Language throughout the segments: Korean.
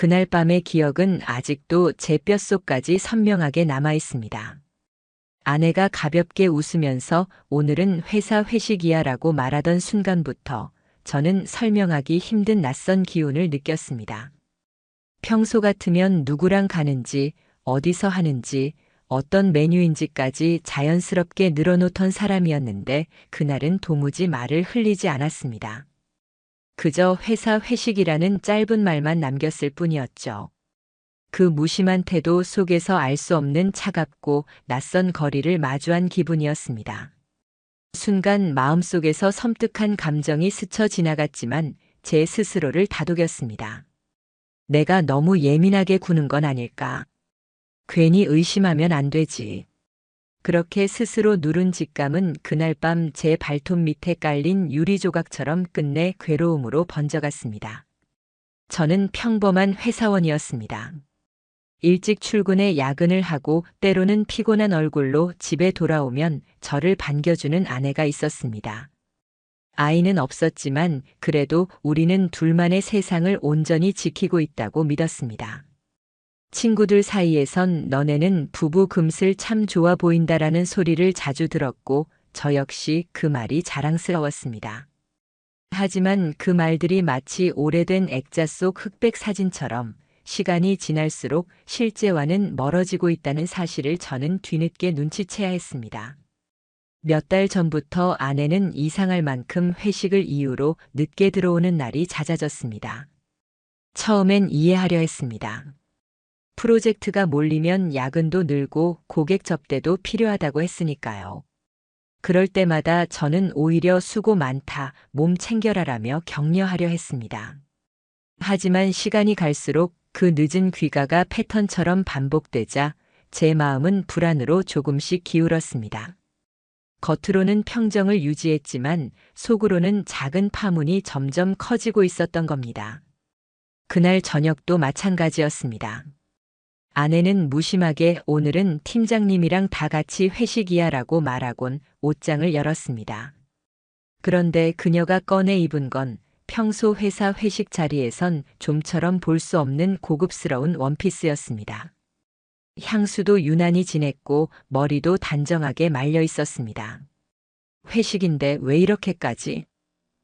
그날 밤의 기억은 아직도 제 뼛속까지 선명하게 남아 있습니다. 아내가 가볍게 웃으면서 오늘은 회사 회식이야라고 말하던 순간부터 저는 설명하기 힘든 낯선 기운을 느꼈습니다. 평소 같으면 누구랑 가는지, 어디서 하는지, 어떤 메뉴인지까지 자연스럽게 늘어놓던 사람이었는데 그날은 도무지 말을 흘리지 않았습니다. 그저 회사 회식이라는 짧은 말만 남겼을 뿐이었죠. 그 무심한 태도 속에서 알 수 없는 차갑고 낯선 거리를 마주한 기분이었습니다. 순간 마음속에서 섬뜩한 감정이 스쳐 지나갔지만 제 스스로를 다독였습니다. 내가 너무 예민하게 구는 건 아닐까? 괜히 의심하면 안 되지. 그렇게 스스로 누른 직감은 그날 밤 제 발톱 밑에 깔린 유리 조각처럼 끝내 괴로움으로 번져갔습니다. 저는 평범한 회사원이었습니다. 일찍 출근해 야근을 하고 때로는 피곤한 얼굴로 집에 돌아오면 저를 반겨주는 아내가 있었습니다. 아이는 없었지만 그래도 우리는 둘만의 세상을 온전히 지키고 있다고 믿었습니다. 친구들 사이에선 너네는 부부 금슬 참 좋아 보인다라는 소리를 자주 들었고 저 역시 그 말이 자랑스러웠습니다. 하지만 그 말들이 마치 오래된 액자 속 흑백 사진처럼 시간이 지날수록 실제와는 멀어지고 있다는 사실을 저는 뒤늦게 눈치채야 했습니다. 몇 달 전부터 아내는 이상할 만큼 회식을 이유로 늦게 들어오는 날이 잦아졌습니다. 처음엔 이해하려 했습니다. 프로젝트가 몰리면 야근도 늘고 고객 접대도 필요하다고 했으니까요. 그럴 때마다 저는 오히려 수고 많다, 몸 챙겨라라며 격려하려 했습니다. 하지만 시간이 갈수록 그 늦은 귀가가 패턴처럼 반복되자 제 마음은 불안으로 조금씩 기울었습니다. 겉으로는 평정을 유지했지만 속으로는 작은 파문이 점점 커지고 있었던 겁니다. 그날 저녁도 마찬가지였습니다. 아내는 무심하게 오늘은 팀장님이랑 다 같이 회식이야라고 말하곤 옷장을 열었습니다. 그런데 그녀가 꺼내 입은 건 평소 회사 회식 자리에선 좀처럼 볼 수 없는 고급스러운 원피스였습니다. 향수도 유난히 진했고 머리도 단정하게 말려 있었습니다. 회식인데 왜 이렇게까지?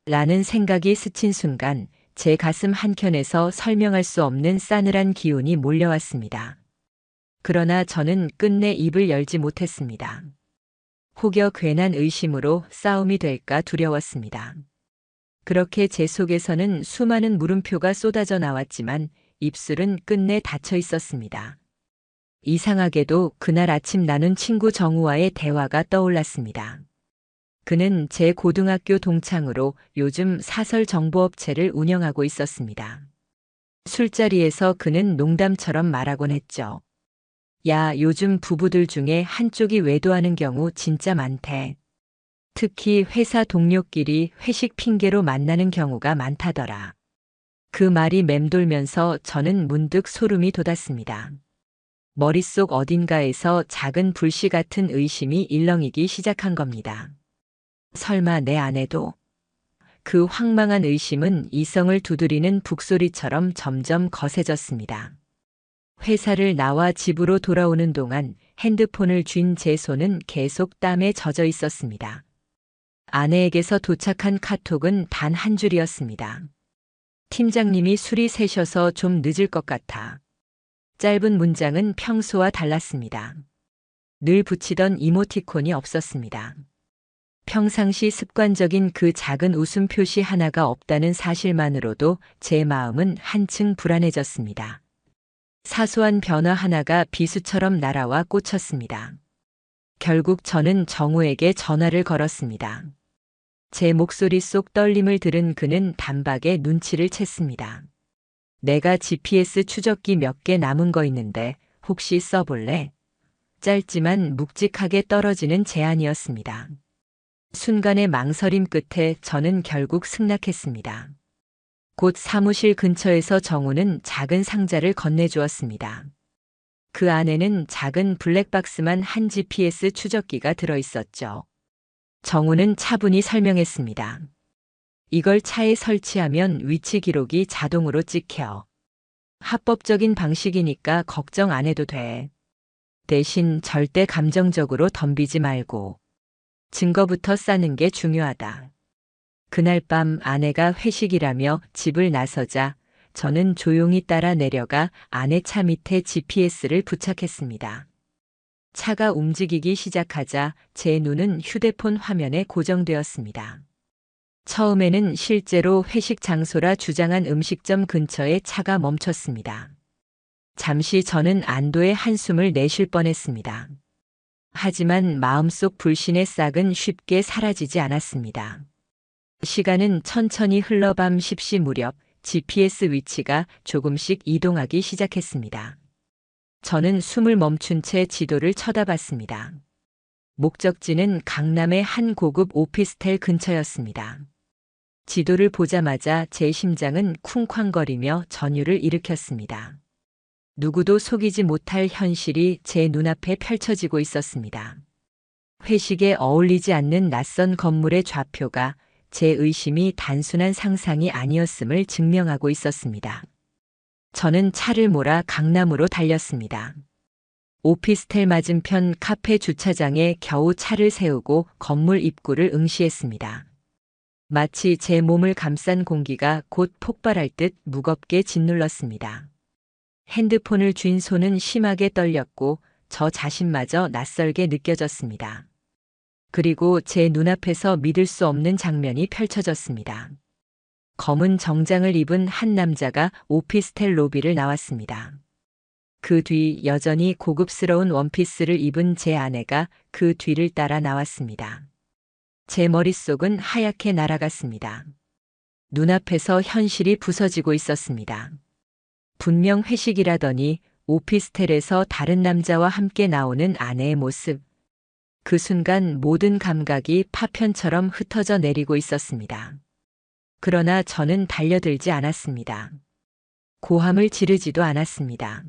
라는 생각이 스친 순간 제 가슴 한켠에서 설명할 수 없는 싸늘한 기운이 몰려왔습니다. 그러나 저는 끝내 입을 열지 못했습니다. 혹여 괜한 의심으로 싸움이 될까 두려웠습니다. 그렇게 제 속에서는 수많은 물음표가 쏟아져 나왔지만 입술은 끝내 닫혀 있었습니다. 이상하게도 그날 아침 나눈 친구 정우와의 대화가 떠올랐습니다. 그는 제 고등학교 동창으로 요즘 사설 정보업체를 운영하고 있었습니다. 술자리에서 그는 농담처럼 말하곤 했죠. 야, 요즘 부부들 중에 한쪽이 외도하는 경우 진짜 많대. 특히 회사 동료끼리 회식 핑계로 만나는 경우가 많다더라. 그 말이 맴돌면서 저는 문득 소름이 돋았습니다. 머릿속 어딘가에서 작은 불씨 같은 의심이 일렁이기 시작한 겁니다. 설마 내 아내도? 그 황망한 의심은 이성을 두드리는 북소리처럼 점점 거세졌습니다. 회사를 나와 집으로 돌아오는 동안 핸드폰을 쥔 제 손은 계속 땀에 젖어 있었습니다. 아내에게서 도착한 카톡은 단 한 줄이었습니다. 팀장님이 술이 세셔서 좀 늦을 것 같아. 짧은 문장은 평소와 달랐습니다. 늘 붙이던 이모티콘이 없었습니다. 평상시 습관적인 그 작은 웃음 표시 하나가 없다는 사실만으로도 제 마음은 한층 불안해졌습니다. 사소한 변화 하나가 비수처럼 날아와 꽂혔습니다. 결국 저는 정우에게 전화를 걸었습니다. 제 목소리 속 떨림을 들은 그는 단박에 눈치를 챘습니다. 내가 GPS 추적기 몇 개 남은 거 있는데 혹시 써볼래? 짧지만 묵직하게 떨어지는 제안이었습니다. 순간의 망설임 끝에 저는 결국 승낙했습니다. 곧 사무실 근처에서 정우는 작은 상자를 건네주었습니다. 그 안에는 작은 블랙박스만 한 GPS 추적기가 들어있었죠. 정우는 차분히 설명했습니다. 이걸 차에 설치하면 위치 기록이 자동으로 찍혀. 합법적인 방식이니까 걱정 안 해도 돼. 대신 절대 감정적으로 덤비지 말고 증거부터 쌓는 게 중요하다. 그날 밤 아내가 회식이라며 집을 나서자 저는 조용히 따라 내려가 아내 차 밑에 GPS를 부착했습니다. 차가 움직이기 시작하자 제 눈은 휴대폰 화면에 고정되었습니다. 처음에는 실제로 회식 장소라 주장한 음식점 근처에 차가 멈췄습니다. 잠시 저는 안도의 한숨을 내쉴 뻔했습니다. 하지만 마음속 불신의 싹은 쉽게 사라지지 않았습니다. 시간은 천천히 흘러 밤 10시 무렵 GPS 위치가 조금씩 이동하기 시작했습니다. 저는 숨을 멈춘 채 지도를 쳐다봤습니다. 목적지는 강남의 한 고급 오피스텔 근처였습니다. 지도를 보자마자 제 심장은 쿵쾅거리며 전율을 일으켰습니다. 누구도 속이지 못할 현실이 제 눈앞에 펼쳐지고 있었습니다. 회식에 어울리지 않는 낯선 건물의 좌표가 제 의심이 단순한 상상이 아니었음을 증명하고 있었습니다. 저는 차를 몰아 강남으로 달렸습니다. 오피스텔 맞은편 카페 주차장에 겨우 차를 세우고 건물 입구를 응시했습니다. 마치 제 몸을 감싼 공기가 곧 폭발할 듯 무겁게 짓눌렀습니다. 핸드폰을 쥔 손은 심하게 떨렸고 저 자신마저 낯설게 느껴졌습니다. 그리고 제 눈앞에서 믿을 수 없는 장면이 펼쳐졌습니다. 검은 정장을 입은 한 남자가 오피스텔 로비를 나왔습니다. 그 뒤 여전히 고급스러운 원피스를 입은 제 아내가 그 뒤를 따라 나왔습니다. 제 머릿속은 하얗게 날아갔습니다. 눈앞에서 현실이 부서지고 있었습니다. 분명 회식이라더니 오피스텔에서 다른 남자와 함께 나오는 아내의 모습. 그 순간 모든 감각이 파편처럼 흩어져 내리고 있었습니다. 그러나 저는 달려들지 않았습니다. 고함을 지르지도 않았습니다.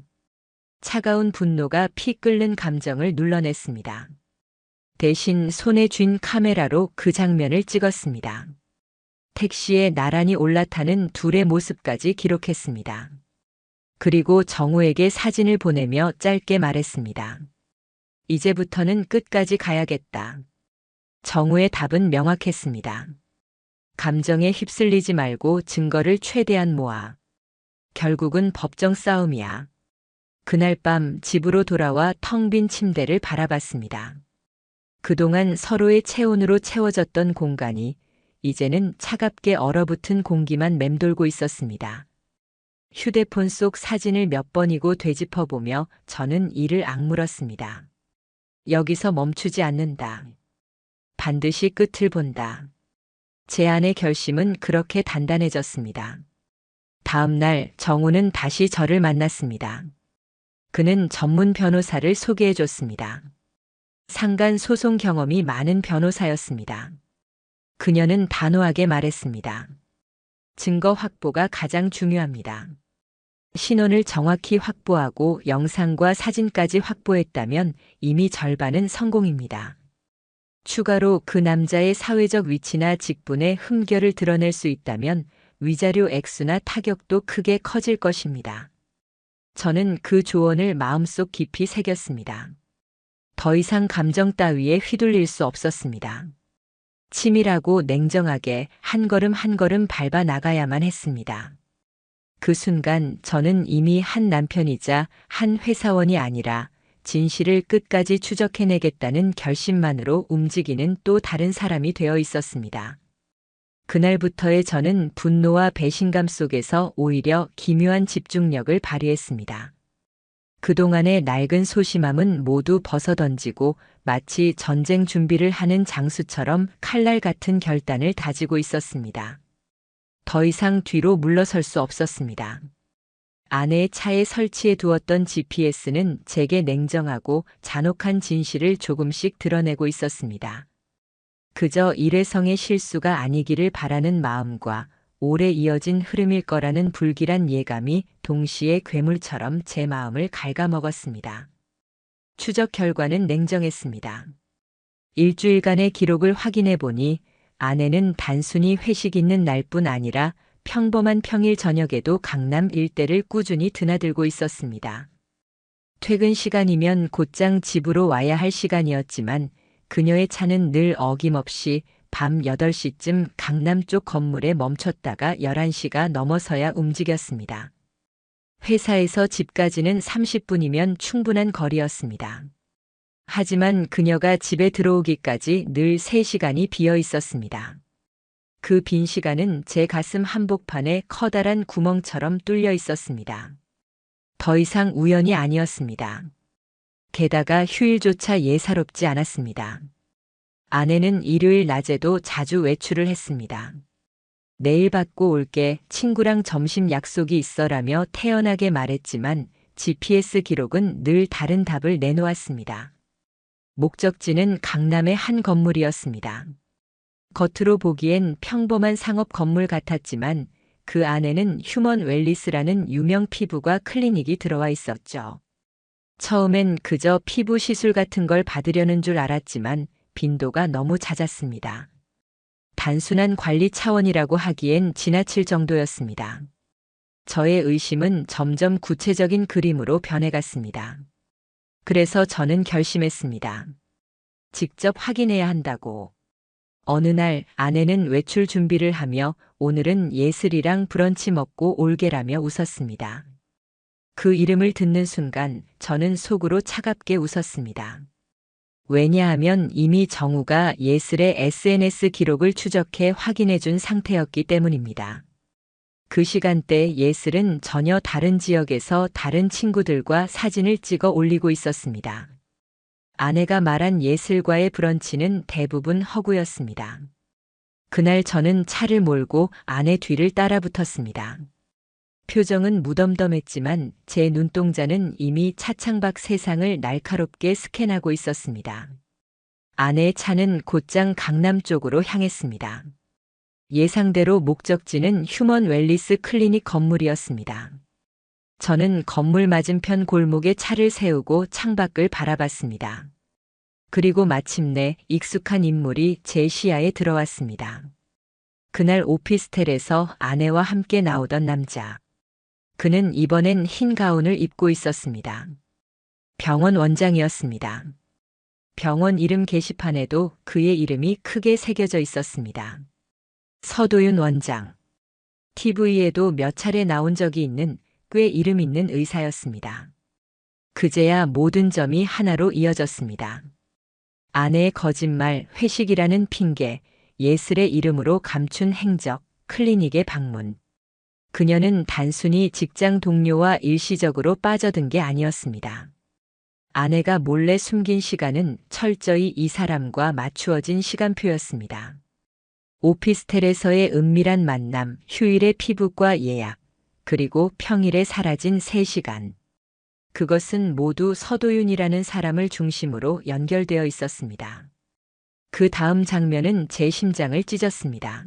차가운 분노가 피 끓는 감정을 눌러냈습니다. 대신 손에 쥔 카메라로 그 장면을 찍었습니다. 택시에 나란히 올라타는 둘의 모습까지 기록했습니다. 그리고 정우에게 사진을 보내며 짧게 말했습니다. 이제부터는 끝까지 가야겠다. 정우의 답은 명확했습니다. 감정에 휩쓸리지 말고 증거를 최대한 모아. 결국은 법정 싸움이야. 그날 밤 집으로 돌아와 텅 빈 침대를 바라봤습니다. 그동안 서로의 체온으로 채워졌던 공간이 이제는 차갑게 얼어붙은 공기만 맴돌고 있었습니다. 휴대폰 속 사진을 몇 번이고 되짚어보며 저는 이를 악물었습니다. 여기서 멈추지 않는다. 반드시 끝을 본다. 제 안의 결심은 그렇게 단단해졌습니다. 다음 날 정우는 다시 저를 만났습니다. 그는 전문 변호사를 소개해줬습니다. 상간 소송 경험이 많은 변호사였습니다. 그녀는 단호하게 말했습니다. 증거 확보가 가장 중요합니다. 신원을 정확히 확보하고 영상과 사진까지 확보했다면 이미 절반은 성공입니다. 추가로 그 남자의 사회적 위치나 직분의 흠결을 드러낼 수 있다면 위자료 액수나 타격도 크게 커질 것입니다. 저는 그 조언을 마음속 깊이 새겼습니다. 더 이상 감정 따위에 휘둘릴 수 없었습니다. 치밀하고 냉정하게 한 걸음 한 걸음 밟아 나가야만 했습니다. 그 순간 저는 이미 한 남편이자 한 회사원이 아니라 진실을 끝까지 추적해내겠다는 결심만으로 움직이는 또 다른 사람이 되어 있었습니다. 그날부터의 저는 분노와 배신감 속에서 오히려 기묘한 집중력을 발휘했습니다. 그동안의 낡은 소심함은 모두 벗어던지고 마치 전쟁 준비를 하는 장수처럼 칼날 같은 결단을 다지고 있었습니다. 더 이상 뒤로 물러설 수 없었습니다. 아내의 차에 설치해 두었던 GPS는 제게 냉정하고 잔혹한 진실을 조금씩 드러내고 있었습니다. 그저 일회성의 실수가 아니기를 바라는 마음과 오래 이어진 흐름일 거라는 불길한 예감이 동시에 괴물처럼 제 마음을 갉아먹었습니다. 추적 결과는 냉정했습니다. 일주일간의 기록을 확인해 보니 아내는 단순히 회식 있는 날뿐 아니라 평범한 평일 저녁에도 강남 일대를 꾸준히 드나들고 있었습니다. 퇴근 시간이면 곧장 집으로 와야 할 시간이었지만 그녀의 차는 늘 어김없이 밤 8시쯤 강남 쪽 건물에 멈췄다가 11시가 넘어서야 움직였습니다. 회사에서 집까지는 30분이면 충분한 거리였습니다. 하지만 그녀가 집에 들어오기까지 늘 3시간이 비어 있었습니다. 그 빈 시간은 제 가슴 한복판에 커다란 구멍처럼 뚫려 있었습니다. 더 이상 우연이 아니었습니다. 게다가 휴일조차 예사롭지 않았습니다. 아내는 일요일 낮에도 자주 외출을 했습니다. 내일 받고 올게, 친구랑 점심 약속이 있어라며 태연하게 말했지만 GPS 기록은 늘 다른 답을 내놓았습니다. 목적지는 강남의 한 건물이었습니다. 겉으로 보기엔 평범한 상업 건물 같았지만 그 안에는 휴먼 웰리스라는 유명 피부과 클리닉이 들어와 있었죠. 처음엔 그저 피부 시술 같은 걸 받으려는 줄 알았지만 빈도가 너무 잦았습니다. 단순한 관리 차원이라고 하기엔 지나칠 정도였습니다. 저의 의심은 점점 구체적인 그림으로 변해갔습니다. 그래서 저는 결심했습니다. 직접 확인해야 한다고. 어느 날 아내는 외출 준비를 하며 오늘은 예슬이랑 브런치 먹고 올게라며 웃었습니다. 그 이름을 듣는 순간 저는 속으로 차갑게 웃었습니다. 왜냐하면 이미 정우가 예슬의 SNS 기록을 추적해 확인해 준 상태였기 때문입니다. 그 시간대 예슬은 전혀 다른 지역에서 다른 친구들과 사진을 찍어 올리고 있었습니다. 아내가 말한 예슬과의 브런치는 대부분 허구였습니다. 그날 저는 차를 몰고 아내 뒤를 따라 붙었습니다. 표정은 무덤덤했지만 제 눈동자는 이미 차창밖 세상을 날카롭게 스캔하고 있었습니다. 아내의 차는 곧장 강남 쪽으로 향했습니다. 예상대로 목적지는 휴먼 웰리스 클리닉 건물이었습니다. 저는 건물 맞은편 골목에 차를 세우고 창밖을 바라봤습니다. 그리고 마침내 익숙한 인물이 제 시야에 들어왔습니다. 그날 오피스텔에서 아내와 함께 나오던 남자. 그는 이번엔 흰 가운을 입고 있었습니다. 병원 원장이었습니다. 병원 이름 게시판에도 그의 이름이 크게 새겨져 있었습니다. 서도윤 원장. TV에도 몇 차례 나온 적이 있는 꽤 이름 있는 의사였습니다. 그제야 모든 점이 하나로 이어졌습니다. 아내의 거짓말, 회식이라는 핑계, 예슬의 이름으로 감춘 행적, 클리닉의 방문. 그녀는 단순히 직장 동료와 일시적으로 빠져든 게 아니었습니다. 아내가 몰래 숨긴 시간은 철저히 이 사람과 맞추어진 시간표였습니다. 오피스텔에서의 은밀한 만남, 휴일의 피부과 예약, 그리고 평일에 사라진 3시간. 그것은 모두 서도윤이라는 사람을 중심으로 연결되어 있었습니다. 그 다음 장면은 제 심장을 찢었습니다.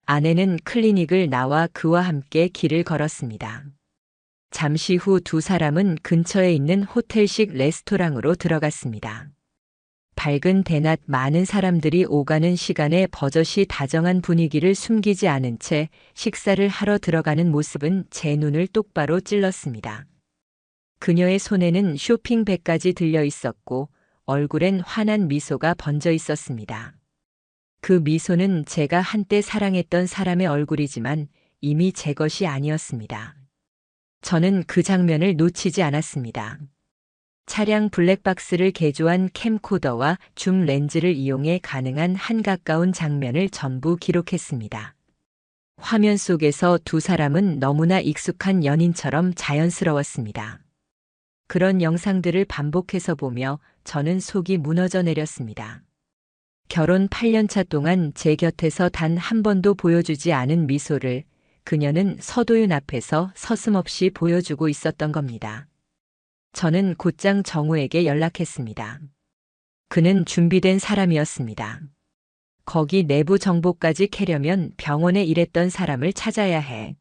아내는 클리닉을 나와 그와 함께 길을 걸었습니다. 잠시 후 두 사람은 근처에 있는 호텔식 레스토랑으로 들어갔습니다. 밝은 대낮 많은 사람들이 오가는 시간에 버젓이 다정한 분위기를 숨기지 않은 채 식사를 하러 들어가는 모습은 제 눈을 똑바로 찔렀습니다. 그녀의 손에는 쇼핑백까지 들려 있었고 얼굴엔 환한 미소가 번져 있었습니다. 그 미소는 제가 한때 사랑했던 사람의 얼굴이지만 이미 제 것이 아니었습니다. 저는 그 장면을 놓치지 않았습니다. 차량 블랙박스를 개조한 캠코더와 줌 렌즈를 이용해 가능한 한 가까운 장면을 전부 기록했습니다. 화면 속에서 두 사람은 너무나 익숙한 연인처럼 자연스러웠습니다. 그런 영상들을 반복해서 보며 저는 속이 무너져 내렸습니다. 결혼 8년차 동안 제 곁에서 단 한 번도 보여주지 않은 미소를 그녀는 서도윤 앞에서 서슴없이 보여주고 있었던 겁니다. 저는 곧장 정우에게 연락했습니다. 그는 준비된 사람이었습니다. 거기 내부 정보까지 캐려면 병원에 일했던 사람을 찾아야 해.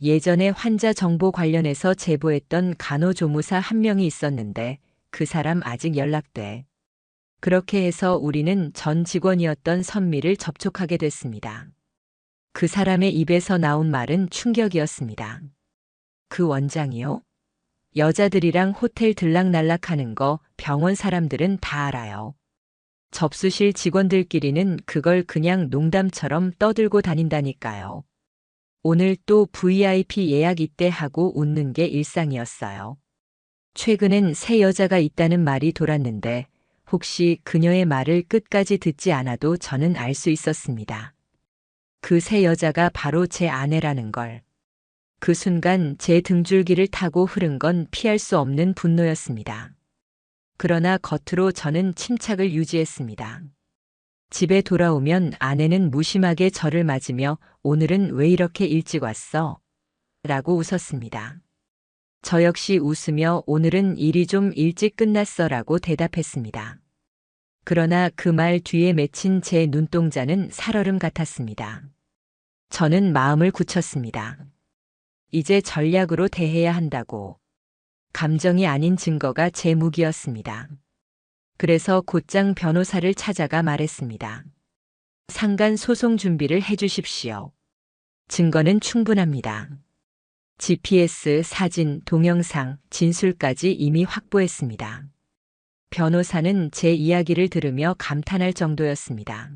예전에 환자 정보 관련해서 제보했던 간호조무사 한 명이 있었는데 그 사람 아직 연락돼. 그렇게 해서 우리는 전 직원이었던 선미를 접촉하게 됐습니다. 그 사람의 입에서 나온 말은 충격이었습니다. 그 원장이요? 여자들이랑 호텔 들락날락하는 거 병원 사람들은 다 알아요. 접수실 직원들끼리는 그걸 그냥 농담처럼 떠들고 다닌다니까요. 오늘 또 VIP 예약 있대 하고 웃는 게 일상이었어요. 최근엔 새 여자가 있다는 말이 돌았는데 혹시 그녀의 말을 끝까지 듣지 않아도 저는 알 수 있었습니다. 그 새 여자가 바로 제 아내라는 걸. 그 순간 제 등줄기를 타고 흐른 건 피할 수 없는 분노였습니다. 그러나 겉으로 저는 침착을 유지했습니다. 집에 돌아오면 아내는 무심하게 저를 맞으며 오늘은 왜 이렇게 일찍 왔어? 라고 웃었습니다. 저 역시 웃으며 오늘은 일이 좀 일찍 끝났어 라고 대답했습니다. 그러나 그 말 뒤에 맺힌 제 눈동자는 살얼음 같았습니다. 저는 마음을 굳혔습니다. 이제 전략으로 대해야 한다고. 감정이 아닌 증거가 제 무기였습니다. 그래서 곧장 변호사를 찾아가 말했습니다. 상간 소송 준비를 해주십시오. 증거는 충분합니다. GPS, 사진, 동영상, 진술까지 이미 확보했습니다. 변호사는 제 이야기를 들으며 감탄할 정도였습니다.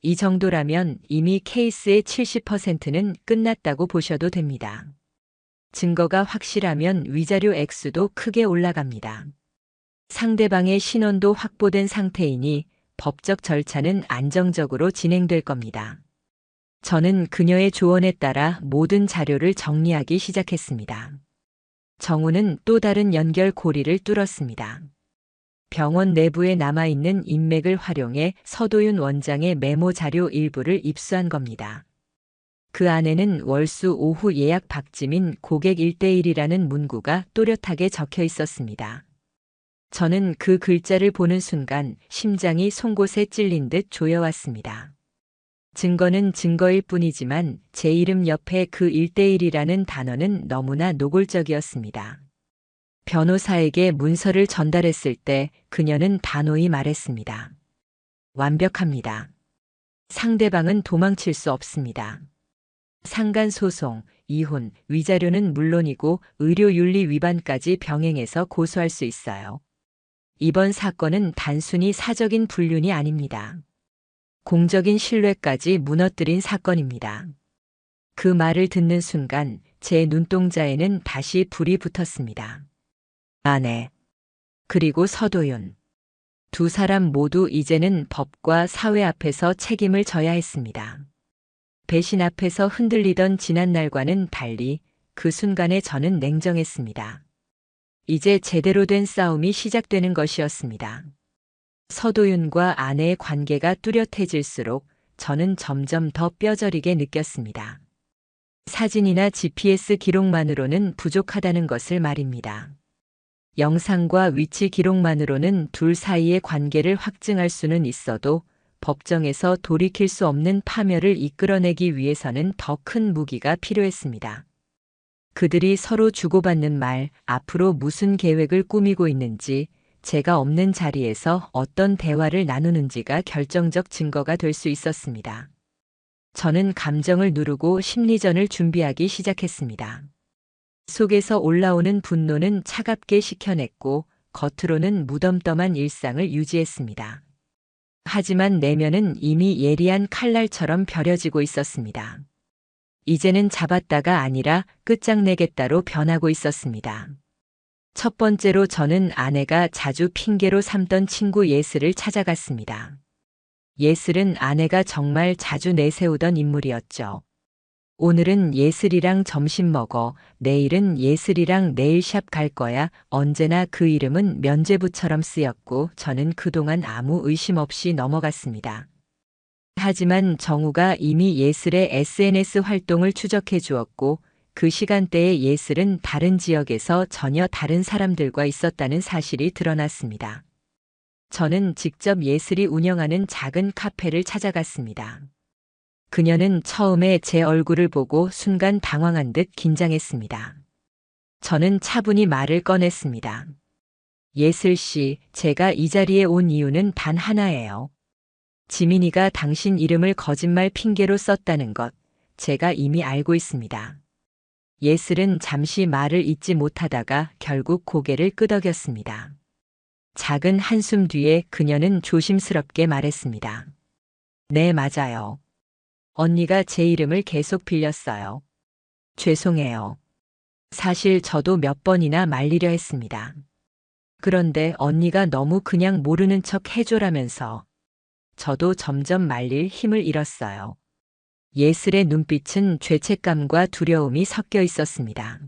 이 정도라면 이미 케이스의 70%는 끝났다고 보셔도 됩니다. 증거가 확실하면 위자료 액수도 크게 올라갑니다. 상대방의 신원도 확보된 상태이니 법적 절차는 안정적으로 진행될 겁니다. 저는 그녀의 조언에 따라 모든 자료를 정리하기 시작했습니다. 정우는 또 다른 연결 고리를 뚫었습니다. 병원 내부에 남아있는 인맥을 활용해 서도윤 원장의 메모 자료 일부를 입수한 겁니다. 그 안에는 월수 오후 예약 박지민 고객 1대1이라는 문구가 또렷하게 적혀 있었습니다. 저는 그 글자를 보는 순간 심장이 송곳에 찔린 듯 조여왔습니다. 증거는 증거일 뿐이지만 제 이름 옆에 그 1대1이라는 단어는 너무나 노골적이었습니다. 변호사에게 문서를 전달했을 때 그녀는 단호히 말했습니다. 완벽합니다. 상대방은 도망칠 수 없습니다. 상간소송, 이혼, 위자료는 물론이고 의료윤리 위반까지 병행해서 고소할 수 있어요. 이번 사건은 단순히 사적인 불륜이 아닙니다. 공적인 신뢰까지 무너뜨린 사건입니다. 그 말을 듣는 순간 제 눈동자에는 다시 불이 붙었습니다. 아내, 그리고 서도윤. 두 사람 모두 이제는 법과 사회 앞에서 책임을 져야 했습니다. 배신 앞에서 흔들리던 지난날과는 달리 그 순간에 저는 냉정했습니다. 이제 제대로 된 싸움이 시작되는 것이었습니다. 서도윤과 아내의 관계가 뚜렷해질수록 저는 점점 더 뼈저리게 느꼈습니다. 사진이나 GPS 기록만으로는 부족하다는 것을 말입니다. 영상과 위치 기록만으로는 둘 사이의 관계를 확증할 수는 있어도 법정에서 돌이킬 수 없는 파멸을 이끌어내기 위해서는 더 큰 무기가 필요했습니다. 그들이 서로 주고받는 말, 앞으로 무슨 계획을 꾸미고 있는지, 제가 없는 자리에서 어떤 대화를 나누는지가 결정적 증거가 될 수 있었습니다. 저는 감정을 누르고 심리전을 준비하기 시작했습니다. 속에서 올라오는 분노는 차갑게 식혀냈고 겉으로는 무덤덤한 일상을 유지했습니다. 하지만 내면은 이미 예리한 칼날처럼 벼려지고 있었습니다. 이제는 잡았다가 아니라 끝장내겠다로 변하고 있었습니다. 첫 번째로 저는 아내가 자주 핑계로 삼던 친구 예슬을 찾아갔습니다. 예슬은 아내가 정말 자주 내세우던 인물이었죠. 오늘은 예슬이랑 점심 먹어, 내일은 예슬이랑 네일샵 갈 거야. 언제나 그 이름은 면죄부처럼 쓰였고 저는 그동안 아무 의심 없이 넘어갔습니다. 하지만 정우가 이미 예슬의 SNS 활동을 추적해 주었고 그 시간대에 예슬은 다른 지역에서 전혀 다른 사람들과 있었다는 사실이 드러났습니다. 저는 직접 예슬이 운영하는 작은 카페를 찾아갔습니다. 그녀는 처음에 제 얼굴을 보고 순간 당황한 듯 긴장했습니다. 저는 차분히 말을 꺼냈습니다. 예슬 씨, 제가 이 자리에 온 이유는 단 하나예요. 지민이가 당신 이름을 거짓말 핑계로 썼다는 것, 제가 이미 알고 있습니다. 예슬은 잠시 말을 잇지 못하다가 결국 고개를 끄덕였습니다. 작은 한숨 뒤에 그녀는 조심스럽게 말했습니다. 네, 맞아요. 언니가 제 이름을 계속 빌렸어요. 죄송해요. 사실 저도 몇 번이나 말리려 했습니다. 그런데 언니가 너무 그냥 모르는 척 해줘라면서 저도 점점 말릴 힘을 잃었어요. 예슬의 눈빛은 죄책감과 두려움이 섞여 있었습니다.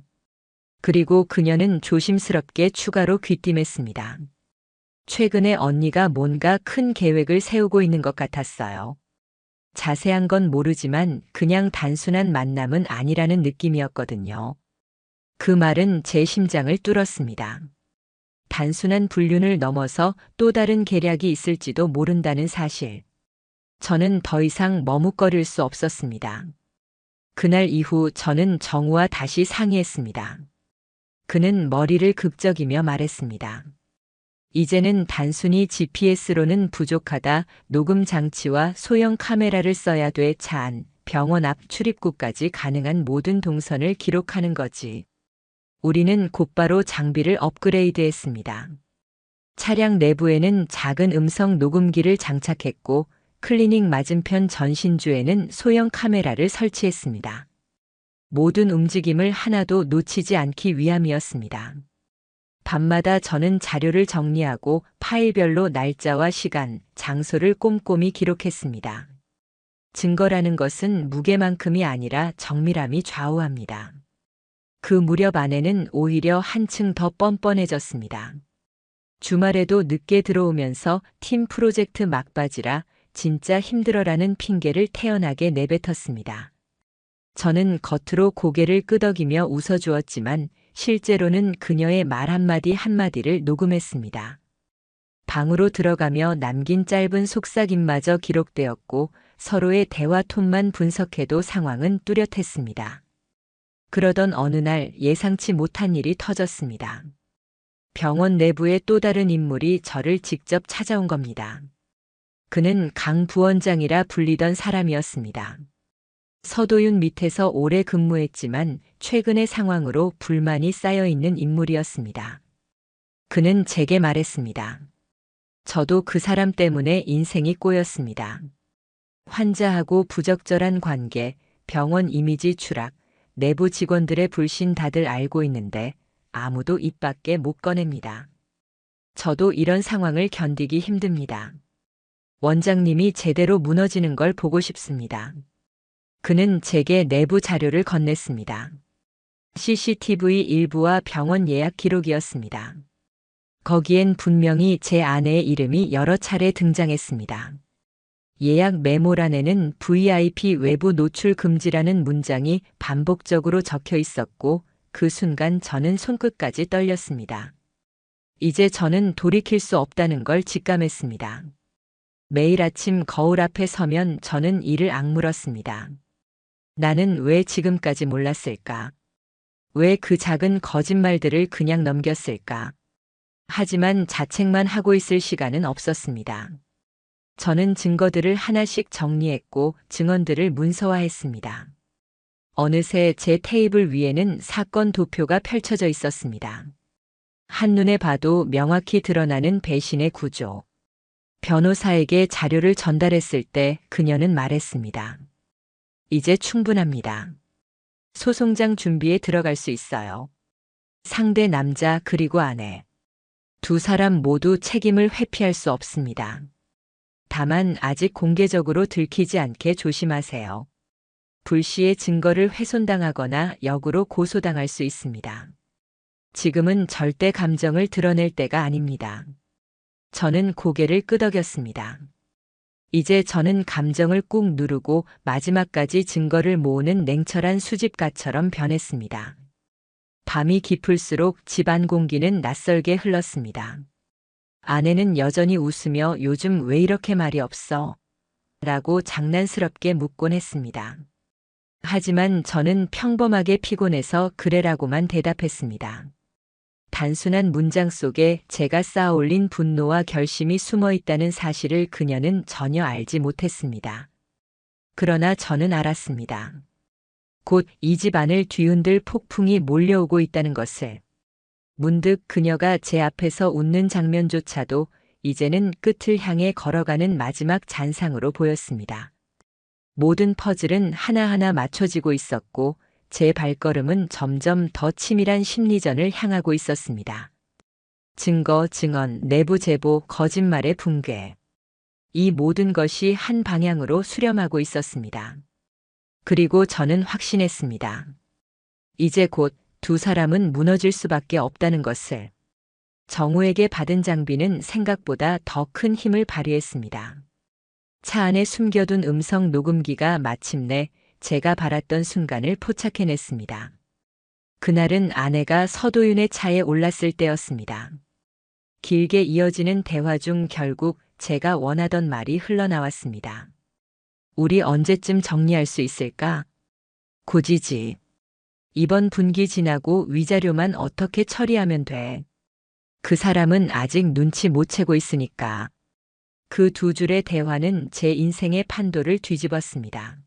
그리고 그녀는 조심스럽게 추가로 귀띔했습니다. 최근에 언니가 뭔가 큰 계획을 세우고 있는 것 같았어요. 자세한 건 모르지만 그냥 단순한 만남은 아니라는 느낌이었거든요. 그 말은 제 심장을 뚫었습니다. 단순한 불륜을 넘어서 또 다른 계략이 있을지도 모른다는 사실. 저는 더 이상 머뭇거릴 수 없었습니다. 그날 이후 저는 정우와 다시 상의했습니다. 그는 머리를 극적이며 말했습니다. 이제는 단순히 GPS로는 부족하다. 녹음 장치와 소형 카메라를 써야 돼. 차 안, 병원 앞 출입구까지 가능한 모든 동선을 기록하는 거지. 우리는 곧바로 장비를 업그레이드했습니다. 차량 내부에는 작은 음성 녹음기를 장착했고 클리닉 맞은편 전신주에는 소형 카메라를 설치했습니다. 모든 움직임을 하나도 놓치지 않기 위함이었습니다. 밤마다 저는 자료를 정리하고 파일별로 날짜와 시간, 장소를 꼼꼼히 기록했습니다. 증거라는 것은 무게만큼이 아니라 정밀함이 좌우합니다. 그 무렵 아내는 오히려 한층 더 뻔뻔해졌습니다. 주말에도 늦게 들어오면서 팀 프로젝트 막바지라 진짜 힘들어라는 핑계를 태연하게 내뱉었습니다. 저는 겉으로 고개를 끄덕이며 웃어주었지만 실제로는 그녀의 말 한마디 한마디를 녹음했습니다. 방으로 들어가며 남긴 짧은 속삭임마저 기록되었고 서로의 대화 톤만 분석해도 상황은 뚜렷했습니다. 그러던 어느 날 예상치 못한 일이 터졌습니다. 병원 내부의 또 다른 인물이 저를 직접 찾아온 겁니다. 그는 강 부원장이라 불리던 사람이었습니다. 서도윤 밑에서 오래 근무했지만 최근의 상황으로 불만이 쌓여 있는 인물이었습니다. 그는 제게 말했습니다. 저도 그 사람 때문에 인생이 꼬였습니다. 환자하고 부적절한 관계, 병원 이미지 추락, 내부 직원들의 불신 다들 알고 있는데 아무도 입 밖에 못 꺼냅니다. 저도 이런 상황을 견디기 힘듭니다. 원장님이 제대로 무너지는 걸 보고 싶습니다. 그는 제게 내부 자료를 건넸습니다. CCTV 일부와 병원 예약 기록이었습니다. 거기엔 분명히 제 아내의 이름이 여러 차례 등장했습니다. 예약 메모란에는 VIP 외부 노출 금지라는 문장이 반복적으로 적혀 있었고 그 순간 저는 손끝까지 떨렸습니다. 이제 저는 돌이킬 수 없다는 걸 직감했습니다. 매일 아침 거울 앞에 서면 저는 이를 악물었습니다. 나는 왜 지금까지 몰랐을까? 왜 그 작은 거짓말들을 그냥 넘겼을까? 하지만 자책만 하고 있을 시간은 없었습니다. 저는 증거들을 하나씩 정리했고 증언들을 문서화했습니다. 어느새 제 테이블 위에는 사건 도표가 펼쳐져 있었습니다. 한눈에 봐도 명확히 드러나는 배신의 구조. 변호사에게 자료를 전달했을 때 그녀는 말했습니다. 이제 충분합니다. 소송장 준비에 들어갈 수 있어요. 상대 남자 그리고 아내. 두 사람 모두 책임을 회피할 수 없습니다. 다만 아직 공개적으로 들키지 않게 조심하세요. 불시에 증거를 훼손당하거나 역으로 고소당할 수 있습니다. 지금은 절대 감정을 드러낼 때가 아닙니다. 저는 고개를 끄덕였습니다. 이제 저는 감정을 꾹 누르고 마지막까지 증거를 모으는 냉철한 수집가처럼 변했습니다. 밤이 깊을수록 집안 공기는 낯설게 흘렀습니다. 아내는 여전히 웃으며 요즘 왜 이렇게 말이 없어? 라고 장난스럽게 묻곤 했습니다. 하지만 저는 평범하게 피곤해서 그래라고만 대답했습니다. 단순한 문장 속에 제가 쌓아올린 분노와 결심이 숨어 있다는 사실을 그녀는 전혀 알지 못했습니다. 그러나 저는 알았습니다. 곧 이 집 안을 뒤흔들 폭풍이 몰려오고 있다는 것을. 문득 그녀가 제 앞에서 웃는 장면조차도 이제는 끝을 향해 걸어가는 마지막 잔상으로 보였습니다. 모든 퍼즐은 하나하나 맞춰지고 있었고 제 발걸음은 점점 더 치밀한 심리전을 향하고 있었습니다. 증거, 증언, 내부 제보, 거짓말의 붕괴. 이 모든 것이 한 방향으로 수렴하고 있었습니다. 그리고 저는 확신했습니다. 이제 곧 두 사람은 무너질 수밖에 없다는 것을. 정우에게 받은 장비는 생각보다 더 큰 힘을 발휘했습니다. 차 안에 숨겨둔 음성 녹음기가 마침내 제가 바랐던 순간을 포착해냈습니다. 그날은 아내가 서도윤의 차에 올랐을 때였습니다. 길게 이어지는 대화 중 결국 제가 원하던 말이 흘러나왔습니다. 우리 언제쯤 정리할 수 있을까? 고지지. 이번 분기 지나고 위자료만 어떻게 처리하면 돼? 그 사람은 아직 눈치 못 채고 있으니까. 그 두 줄의 대화는 제 인생의 판도를 뒤집었습니다.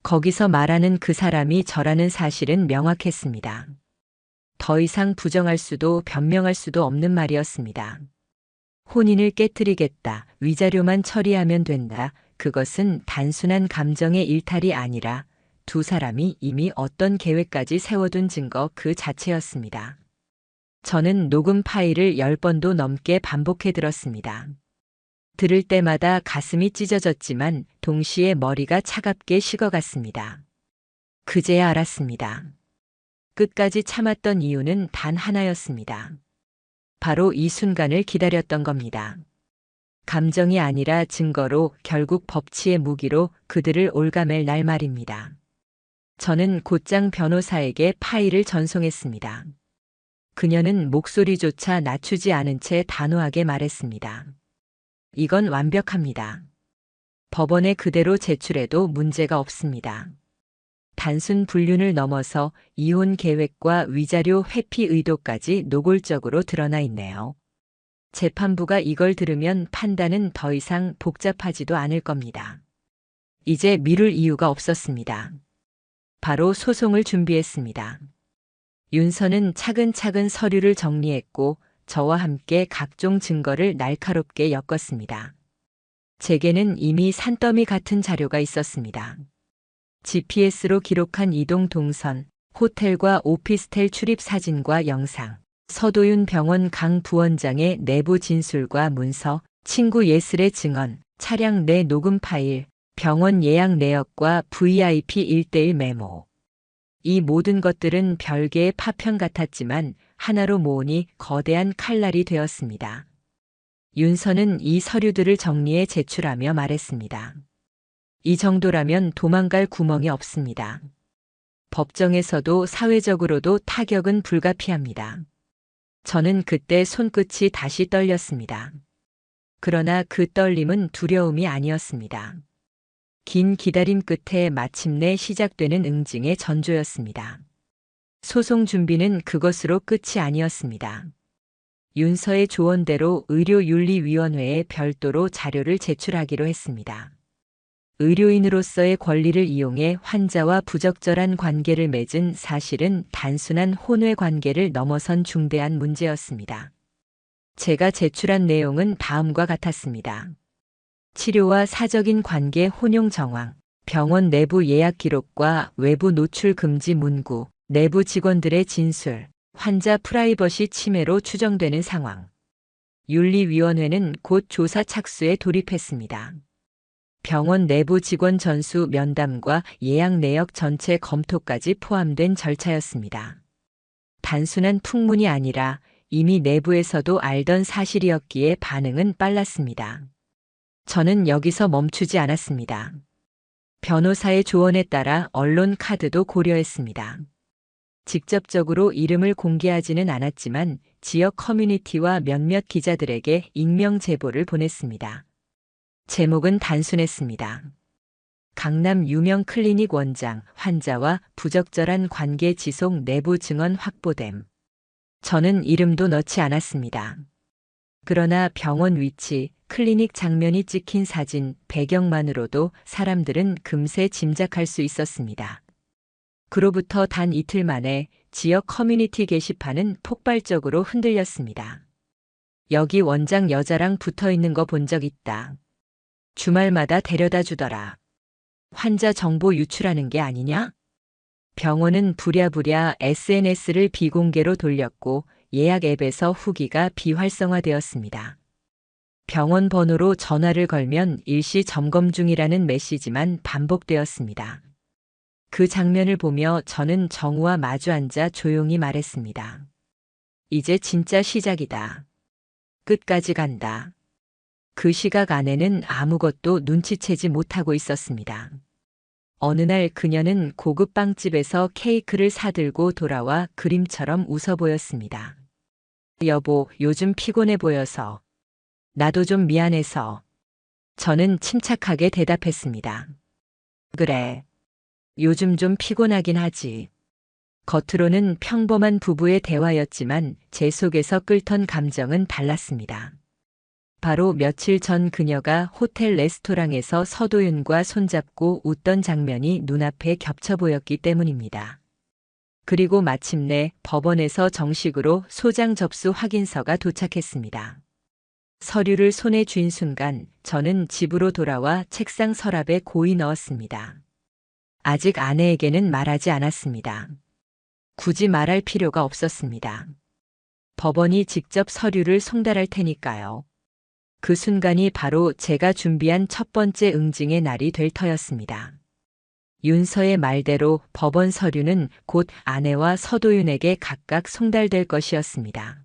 거기서 말하는 그 사람이 저라는 사실은 명확했습니다. 더 이상 부정할 수도 변명할 수도 없는 말이었습니다. 혼인을 깨트리겠다, 위자료만 처리하면 된다. 그것은 단순한 감정의 일탈이 아니라 두 사람이 이미 어떤 계획까지 세워둔 증거 그 자체였습니다. 저는 녹음 파일을 10번도 넘게 반복해 들었습니다. 들을 때마다 가슴이 찢어졌지만 동시에 머리가 차갑게 식어갔습니다. 그제야 알았습니다. 끝까지 참았던 이유는 단 하나였습니다. 바로 이 순간을 기다렸던 겁니다. 감정이 아니라 증거로, 결국 법치의 무기로 그들을 올가맬 날 말입니다. 저는 곧장 변호사에게 파일을 전송했습니다. 그녀는 목소리조차 낮추지 않은 채 단호하게 말했습니다. 이건 완벽합니다. 법원에 그대로 제출해도 문제가 없습니다. 단순 불륜을 넘어서 이혼 계획과 위자료 회피 의도까지 노골적으로 드러나 있네요. 재판부가 이걸 들으면 판단은 더 이상 복잡하지도 않을 겁니다. 이제 미룰 이유가 없었습니다. 바로 소송을 준비했습니다. 윤서는 차근차근 서류를 정리했고 저와 함께 각종 증거를 날카롭게 엮었습니다. 제게는 이미 산더미 같은 자료가 있었습니다. GPS로 기록한 이동 동선, 호텔과 오피스텔 출입 사진과 영상, 서도윤 병원 강 부원장의 내부 진술과 문서, 친구 예슬의 증언, 차량 내 녹음 파일, 병원 예약 내역과 VIP 1:1 메모. 이 모든 것들은 별개의 파편 같았지만 하나로 모으니 거대한 칼날이 되었습니다. 윤서는 이 서류들을 정리해 제출하며 말했습니다. 이 정도라면 도망갈 구멍이 없습니다. 법정에서도 사회적으로도 타격은 불가피합니다. 저는 그때 손끝이 다시 떨렸습니다. 그러나 그 떨림은 두려움이 아니었습니다. 긴 기다림 끝에 마침내 시작되는 응징의 전조였습니다. 소송 준비는 그것으로 끝이 아니었습니다. 윤서의 조언대로 의료윤리위원회에 별도로 자료를 제출하기로 했습니다. 의료인으로서의 권리를 이용해 환자와 부적절한 관계를 맺은 사실은 단순한 혼외 관계를 넘어선 중대한 문제였습니다. 제가 제출한 내용은 다음과 같았습니다. 치료와 사적인 관계 혼용 정황, 병원 내부 예약 기록과 외부 노출 금지 문구, 내부 직원들의 진술, 환자 프라이버시 침해로 추정되는 상황. 윤리위원회는 곧 조사 착수에 돌입했습니다. 병원 내부 직원 전수 면담과 예약 내역 전체 검토까지 포함된 절차였습니다. 단순한 풍문이 아니라 이미 내부에서도 알던 사실이었기에 반응은 빨랐습니다. 저는 여기서 멈추지 않았습니다. 변호사의 조언에 따라 언론 카드도 고려했습니다. 직접적으로 이름을 공개하지는 않았지만 지역 커뮤니티와 몇몇 기자들에게 익명 제보를 보냈습니다. 제목은 단순했습니다. 강남 유명 클리닉 원장, 환자와 부적절한 관계 지속 내부 증언 확보됨. 저는 이름도 넣지 않았습니다. 그러나 병원 위치, 클리닉 장면이 찍힌 사진, 배경만으로도 사람들은 금세 짐작할 수 있었습니다. 그로부터 단 이틀 만에 지역 커뮤니티 게시판은 폭발적으로 흔들렸습니다. 여기 원장 여자랑 붙어 있는 거 본 적 있다. 주말마다 데려다 주더라. 환자 정보 유출하는 게 아니냐? 병원은 부랴부랴 SNS를 비공개로 돌렸고 예약 앱에서 후기가 비활성화되었습니다. 병원 번호로 전화를 걸면 일시 점검 중이라는 메시지만 반복되었습니다. 그 장면을 보며 저는 정우와 마주 앉아 조용히 말했습니다. 이제 진짜 시작이다. 끝까지 간다. 그 시각 아내는 아무것도 눈치채지 못하고 있었습니다. 어느 날 그녀는 고급 빵집에서 케이크를 사들고 돌아와 그림처럼 웃어 보였습니다. 여보, 요즘 피곤해 보여서. 나도 좀 미안해서. 저는 침착하게 대답했습니다. 그래. 요즘 좀 피곤하긴 하지. 겉으로는 평범한 부부의 대화였지만 제 속에서 끓던 감정은 달랐습니다. 바로 며칠 전 그녀가 호텔 레스토랑에서 서도윤과 손잡고 웃던 장면이 눈앞에 겹쳐 보였기 때문입니다. 그리고 마침내 법원에서 정식으로 소장 접수 확인서가 도착했습니다. 서류를 손에 쥔 순간 저는 집으로 돌아와 책상 서랍에 고이 넣었습니다. 아직 아내에게는 말하지 않았습니다. 굳이 말할 필요가 없었습니다. 법원이 직접 서류를 송달할 테니까요. 그 순간이 바로 제가 준비한 첫 번째 응징의 날이 될 터였습니다. 윤서의 말대로 법원 서류는 곧 아내와 서도윤에게 각각 송달될 것이었습니다.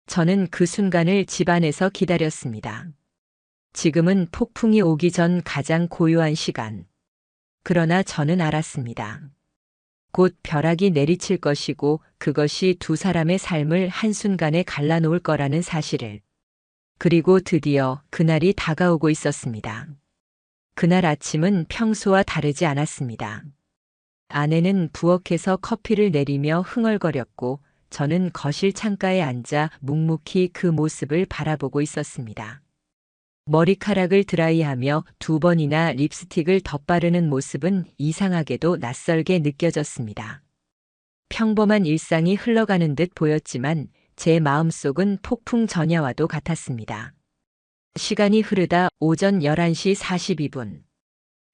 저는 그 순간을 집안에서 기다렸습니다. 지금은 폭풍이 오기 전 가장 고요한 시간. 그러나 저는 알았습니다. 곧 벼락이 내리칠 것이고 그것이 두 사람의 삶을 한순간에 갈라놓을 거라는 사실을. 그리고 드디어 그날이 다가오고 있었습니다. 그날 아침은 평소와 다르지 않았습니다. 아내는 부엌에서 커피를 내리며 흥얼거렸고 저는 거실 창가에 앉아 묵묵히 그 모습을 바라보고 있었습니다. 머리카락을 드라이하며 2번이나 립스틱을 덧바르는 모습은 이상하게도 낯설게 느껴졌습니다. 평범한 일상이 흘러가는 듯 보였지만 제 마음속은 폭풍 전야와도 같았습니다. 시간이 흐르다 오전 11시 42분.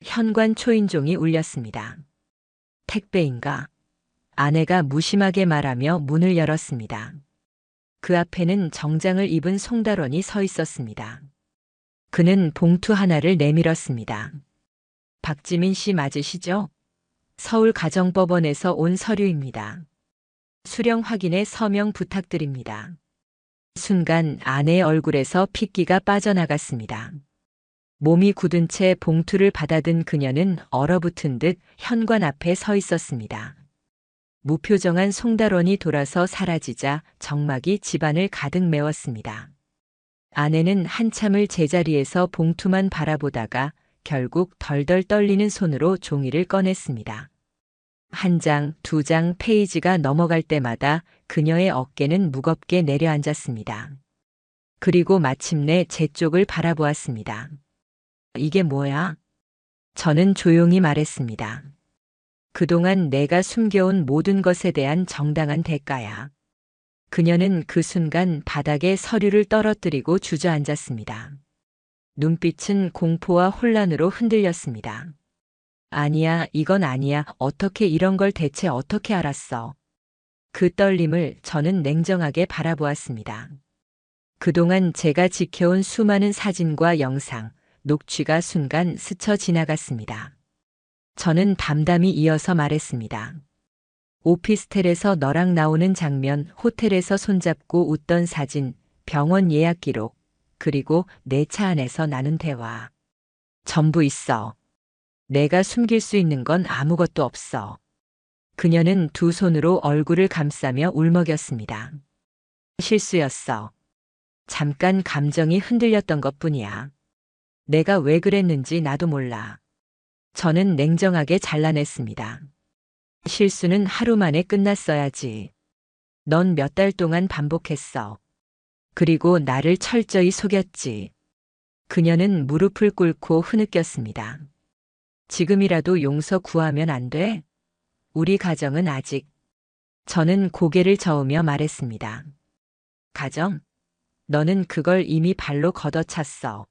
현관 초인종이 울렸습니다. 택배인가? 아내가 무심하게 말하며 문을 열었습니다. 그 앞에는 정장을 입은 송달원이 서 있었습니다. 그는 봉투 하나를 내밀었습니다. 박지민 씨 맞으시죠? 서울가정법원에서 온 서류입니다. 수령 확인에 서명 부탁드립니다. 순간 아내의 얼굴에서 핏기가 빠져나갔습니다. 몸이 굳은 채 봉투를 받아든 그녀는 얼어붙은 듯 현관 앞에 서 있었습니다. 무표정한 송달원이 돌아서 사라지자 정막이 집안을 가득 메웠습니다. 아내는 한참을 제자리에서 봉투만 바라보다가 결국 덜덜 떨리는 손으로 종이를 꺼냈습니다. 한 장, 2장 페이지가 넘어갈 때마다 그녀의 어깨는 무겁게 내려앉았습니다. 그리고 마침내 제 쪽을 바라보았습니다. 이게 뭐야? 저는 조용히 말했습니다. 그동안 내가 숨겨온 모든 것에 대한 정당한 대가야. 그녀는 그 순간 바닥에 서류를 떨어뜨리고 주저앉았습니다. 눈빛은 공포와 혼란으로 흔들렸습니다. 아니야, 이건 아니야. 어떻게 이런 걸 대체 어떻게 알았어? 그 떨림을 저는 냉정하게 바라보았습니다. 그동안 제가 지켜온 수많은 사진과 영상, 녹취가 순간 스쳐 지나갔습니다. 저는 담담히 이어서 말했습니다. 오피스텔에서 너랑 나오는 장면, 호텔에서 손잡고 웃던 사진, 병원 예약 기록, 그리고 내 차 안에서 나눈 대화. 전부 있어. 내가 숨길 수 있는 건 아무것도 없어. 그녀는 두 손으로 얼굴을 감싸며 울먹였습니다. 실수였어. 잠깐 감정이 흔들렸던 것뿐이야. 내가 왜 그랬는지 나도 몰라. 저는 냉정하게 잘라냈습니다. 실수는 하루 만에 끝났어야지. 넌 몇 달 동안 반복했어. 그리고 나를 철저히 속였지. 그녀는 무릎을 꿇고 흐느꼈습니다. 지금이라도 용서 구하면 안 돼? 우리 가정은 아직. 저는 고개를 저으며 말했습니다. 가정? 너는 그걸 이미 발로 걷어찼어.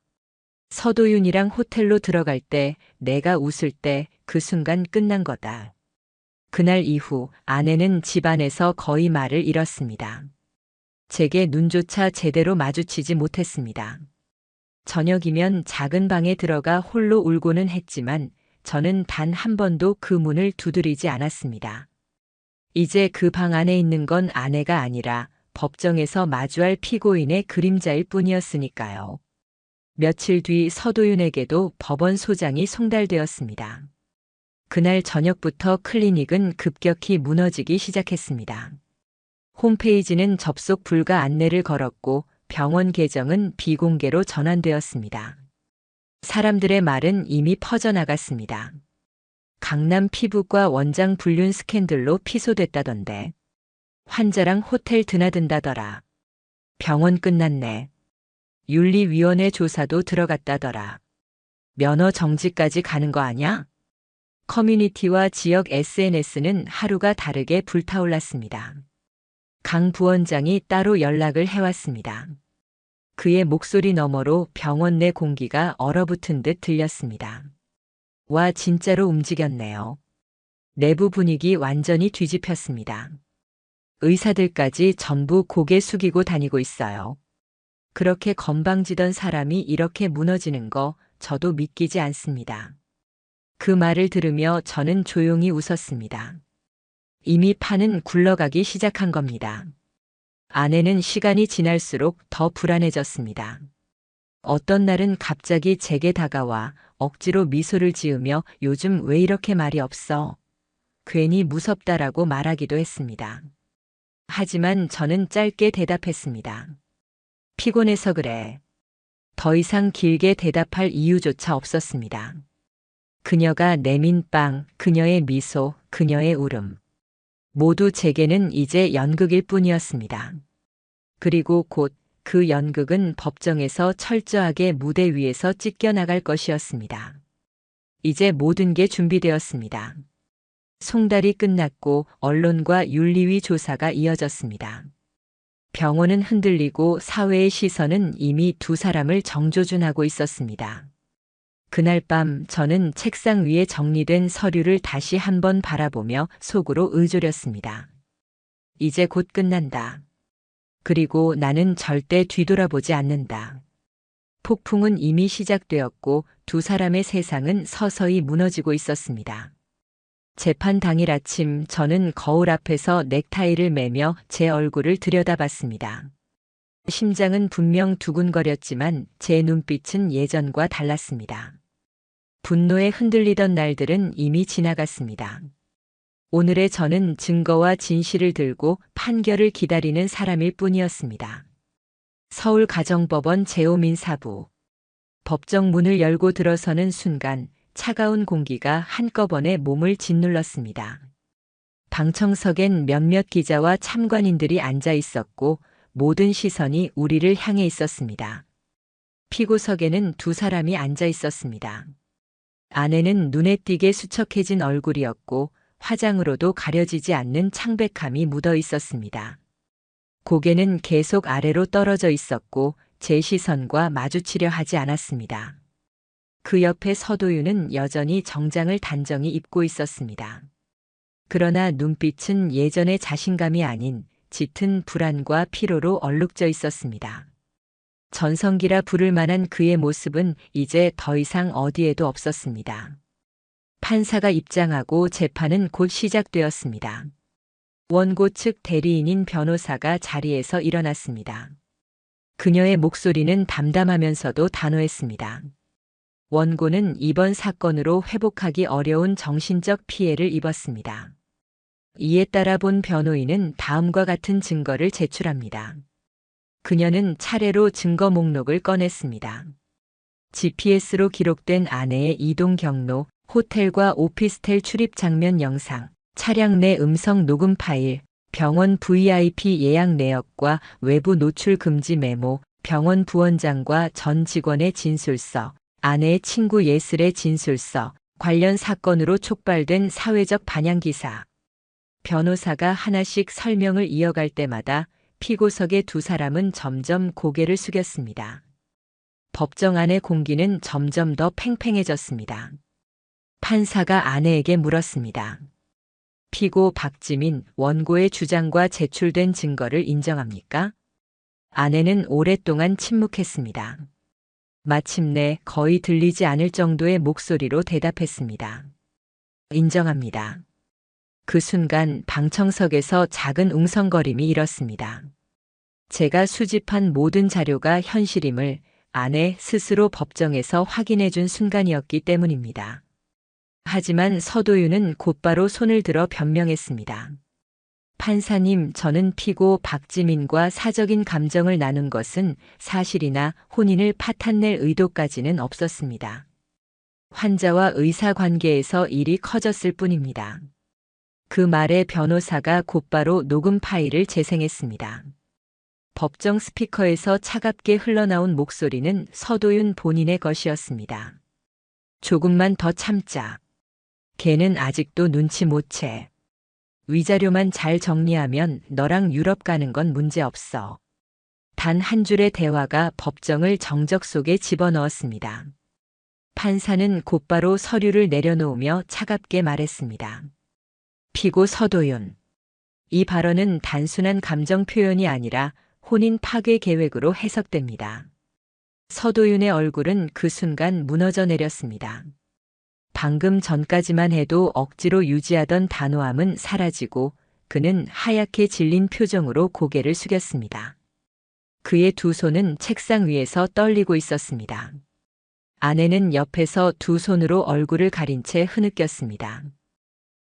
서도윤이랑 호텔로 들어갈 때, 내가 웃을 때 그 순간 끝난 거다. 그날 이후 아내는 집안에서 거의 말을 잃었습니다. 제게 눈조차 제대로 마주치지 못했습니다. 저녁이면 작은 방에 들어가 홀로 울고는 했지만 저는 단 한 번도 그 문을 두드리지 않았습니다. 이제 그 방 안에 있는 건 아내가 아니라 법정에서 마주할 피고인의 그림자일 뿐이었으니까요. 며칠 뒤 서도윤에게도 법원 소장이 송달되었습니다. 그날 저녁부터 클리닉은 급격히 무너지기 시작했습니다. 홈페이지는 접속 불가 안내를 걸었고 병원 계정은 비공개로 전환되었습니다. 사람들의 말은 이미 퍼져나갔습니다. 강남 피부과 원장 불륜 스캔들로 피소됐다던데. 환자랑 호텔 드나든다더라. 병원 끝났네. 윤리위원회 조사도 들어갔다더라. 면허 정지까지 가는 거 아냐? 커뮤니티와 지역 SNS는 하루가 다르게 불타올랐습니다. 강 부원장이 따로 연락을 해왔습니다. 그의 목소리 너머로 병원 내 공기가 얼어붙은 듯 들렸습니다. 와, 진짜로 움직였네요. 내부 분위기 완전히 뒤집혔습니다. 의사들까지 전부 고개 숙이고 다니고 있어요. 그렇게 건방지던 사람이 이렇게 무너지는 거 저도 믿기지 않습니다. 그 말을 들으며 저는 조용히 웃었습니다. 이미 판은 굴러가기 시작한 겁니다. 아내는 시간이 지날수록 더 불안해졌습니다. 어떤 날은 갑자기 제게 다가와 억지로 미소를 지으며 요즘 왜 이렇게 말이 없어? 괜히 무섭다라고 말하기도 했습니다. 하지만 저는 짧게 대답했습니다. 피곤해서 그래. 더 이상 길게 대답할 이유조차 없었습니다. 그녀가 내민 빵, 그녀의 미소, 그녀의 울음. 모두 제게는 이제 연극일 뿐이었습니다. 그리고 곧 그 연극은 법정에서 철저하게 무대 위에서 찢겨나갈 것이었습니다. 이제 모든 게 준비되었습니다. 송달이 끝났고 언론과 윤리위 조사가 이어졌습니다. 병원은 흔들리고 사회의 시선은 이미 두 사람을 정조준하고 있었습니다. 그날 밤 저는 책상 위에 정리된 서류를 다시 한번 바라보며 속으로 의졸였습니다. 이제 곧 끝난다. 그리고 나는 절대 뒤돌아보지 않는다. 폭풍은 이미 시작되었고 두 사람의 세상은 서서히 무너지고 있었습니다. 재판 당일 아침 저는 거울 앞에서 넥타이를 매며 제 얼굴을 들여다봤습니다. 심장은 분명 두근거렸지만 제 눈빛은 예전과 달랐습니다. 분노에 흔들리던 날들은 이미 지나갔습니다. 오늘의 저는 증거와 진실을 들고 판결을 기다리는 사람일 뿐이었습니다. 서울가정법원 제오민 사부. 법정 문을 열고 들어서는 순간 차가운 공기가 한꺼번에 몸을 짓눌렀습니다. 방청석엔 몇몇 기자와 참관인들이 앉아 있었고 모든 시선이 우리를 향해 있었습니다. 피고석에는 두 사람이 앉아 있었습니다. 아내는 눈에 띄게 수척해진 얼굴이었고 화장으로도 가려지지 않는 창백함이 묻어 있었습니다. 고개는 계속 아래로 떨어져 있었고 제 시선과 마주치려 하지 않았습니다. 그 옆에 서도윤은 여전히 정장을 단정히 입고 있었습니다. 그러나 눈빛은 예전의 자신감이 아닌 짙은 불안과 피로로 얼룩져 있었습니다. 전성기라 부를 만한 그의 모습은 이제 더 이상 어디에도 없었습니다. 판사가 입장하고 재판은 곧 시작되었습니다. 원고 측 대리인인 변호사가 자리에서 일어났습니다. 그녀의 목소리는 담담하면서도 단호했습니다. 원고는 이번 사건으로 회복하기 어려운 정신적 피해를 입었습니다. 이에 따라 본 변호인은 다음과 같은 증거를 제출합니다. 그녀는 차례로 증거 목록을 꺼냈습니다. GPS로 기록된 아내의 이동 경로, 호텔과 오피스텔 출입 장면 영상, 차량 내 음성 녹음 파일, 병원 VIP 예약 내역과 외부 노출 금지 메모, 병원 부원장과 전 직원의 진술서, 아내의 친구 예슬의 진술서, 관련 사건으로 촉발된 사회적 반향 기사, 변호사가 하나씩 설명을 이어갈 때마다 피고석의 두 사람은 점점 고개를 숙였습니다. 법정 안의 공기는 점점 더 팽팽해졌습니다. 판사가 아내에게 물었습니다. 피고 박지민 원고의 주장과 제출된 증거를 인정합니까? 아내는 오랫동안 침묵했습니다. 마침내 거의 들리지 않을 정도의 목소리로 대답했습니다. 인정합니다. 그 순간 방청석에서 작은 웅성거림이 일었습니다. 제가 수집한 모든 자료가 현실임을 아내 스스로 법정에서 확인해 준 순간이었기 때문입니다. 하지만 서도윤은 곧바로 손을 들어 변명했습니다. 판사님, 저는 피고 박지민과 사적인 감정을 나눈 것은 사실이나 혼인을 파탄낼 의도까지는 없었습니다. 환자와 의사 관계에서 일이 커졌을 뿐입니다. 그 말에 변호사가 곧바로 녹음 파일을 재생했습니다. 법정 스피커에서 차갑게 흘러나온 목소리는 서도윤 본인의 것이었습니다. 조금만 더 참자. 걔는 아직도 눈치 못 채. 위자료만 잘 정리하면 너랑 유럽 가는 건 문제 없어. 단 한 줄의 대화가 법정을 정적 속에 집어넣었습니다. 판사는 곧바로 서류를 내려놓으며 차갑게 말했습니다. 피고 서도윤. 이 발언은 단순한 감정 표현이 아니라 혼인 파괴 계획으로 해석됩니다. 서도윤의 얼굴은 그 순간 무너져 내렸습니다. 방금 전까지만 해도 억지로 유지하던 단호함은 사라지고 그는 하얗게 질린 표정으로 고개를 숙였습니다. 그의 두 손은 책상 위에서 떨리고 있었습니다. 아내는 옆에서 두 손으로 얼굴을 가린 채 흐느꼈습니다.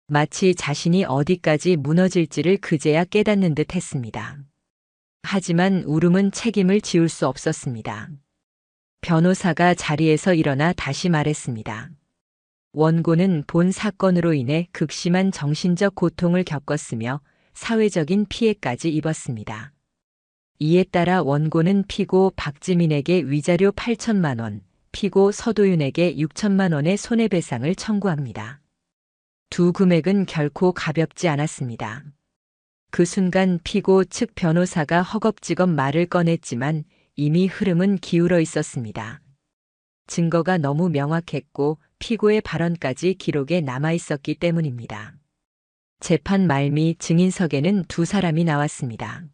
마치 자신이 어디까지 무너질지를 그제야 깨닫는 듯 했습니다. 하지만 울음은 책임을 지울 수 없었습니다. 변호사가 자리에서 일어나 다시 말했습니다. 원고는 본 사건으로 인해 극심한 정신적 고통을 겪었으며 사회적인 피해까지 입었습니다. 이에 따라 원고는 피고 박지민에게 위자료 8천만 원, 피고 서도윤에게 6천만 원의 손해배상을 청구합니다. 두 금액은 결코 가볍지 않았습니다. 그 순간 피고 측 변호사가 허겁지겁 말을 꺼냈지만 이미 흐름은 기울어 있었습니다. 증거가 너무 명확했고 피고의 발언까지 기록에 남아 있었기 때문입니다. 재판 말미 증인석에는 두 사람이 나왔습니다.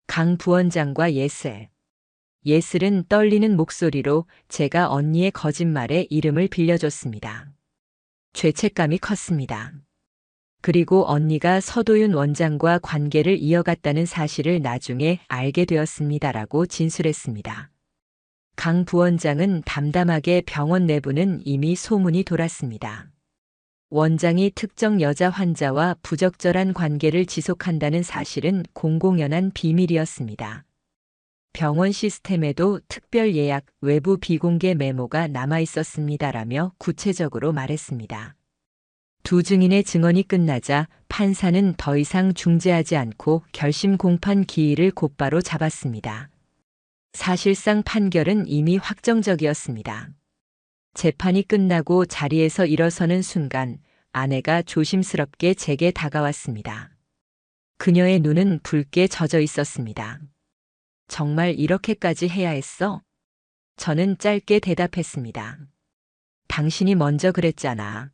강 부원장과 예슬. 예슬은 떨리는 목소리로 제가 언니의 거짓말에 이름을 빌려줬습니다. 죄책감이 컸습니다. 그리고 언니가 서도윤 원장과 관계를 이어갔다는 사실을 나중에 알게 되었습니다라고 진술했습니다. 강 부원장은 담담하게 병원 내부는 이미 소문이 돌았습니다. 원장이 특정 여자 환자와 부적절한 관계를 지속한다는 사실은 공공연한 비밀이었습니다. 병원 시스템에도 특별 예약, 외부 비공개 메모가 남아 있었습니다라며 구체적으로 말했습니다. 두 증인의 증언이 끝나자 판사는 더 이상 중재하지 않고 결심 공판 기일을 곧바로 잡았습니다. 사실상 판결은 이미 확정적이었습니다. 재판이 끝나고 자리에서 일어서는 순간 아내가 조심스럽게 제게 다가왔습니다. 그녀의 눈은 붉게 젖어 있었습니다. 정말 이렇게까지 해야 했어? 저는 짧게 대답했습니다. 당신이 먼저 그랬잖아.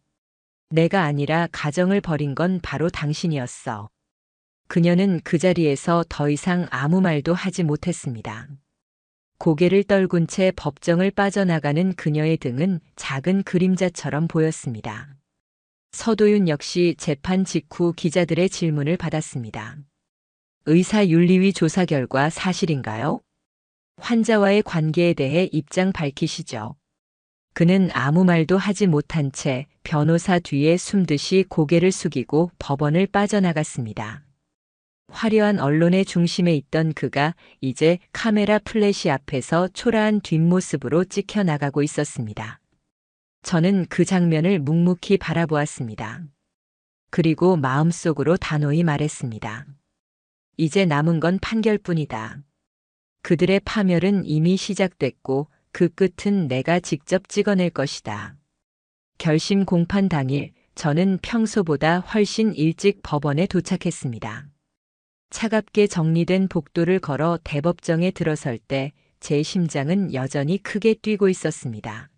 내가 아니라 가정을 버린 건 바로 당신이었어. 그녀는 그 자리에서 더 이상 아무 말도 하지 못했습니다. 고개를 떨군 채 법정을 빠져나가는 그녀의 등은 작은 그림자처럼 보였습니다. 서도윤 역시 재판 직후 기자들의 질문을 받았습니다. 의사윤리위 조사 결과 사실인가요? 환자와의 관계에 대해 입장 밝히시죠. 그는 아무 말도 하지 못한 채 변호사 뒤에 숨듯이 고개를 숙이고 법원을 빠져나갔습니다. 화려한 언론의 중심에 있던 그가 이제 카메라 플래시 앞에서 초라한 뒷모습으로 찍혀 나가고 있었습니다. 저는 그 장면을 묵묵히 바라보았습니다. 그리고 마음속으로 단호히 말했습니다. 이제 남은 건 판결뿐이다. 그들의 파멸은 이미 시작됐고 그 끝은 내가 직접 찍어낼 것이다. 결심 공판 당일 저는 평소보다 훨씬 일찍 법원에 도착했습니다. 차갑게 정리된 복도를 걸어 대법정에 들어설 때 제 심장은 여전히 크게 뛰고 있었습니다.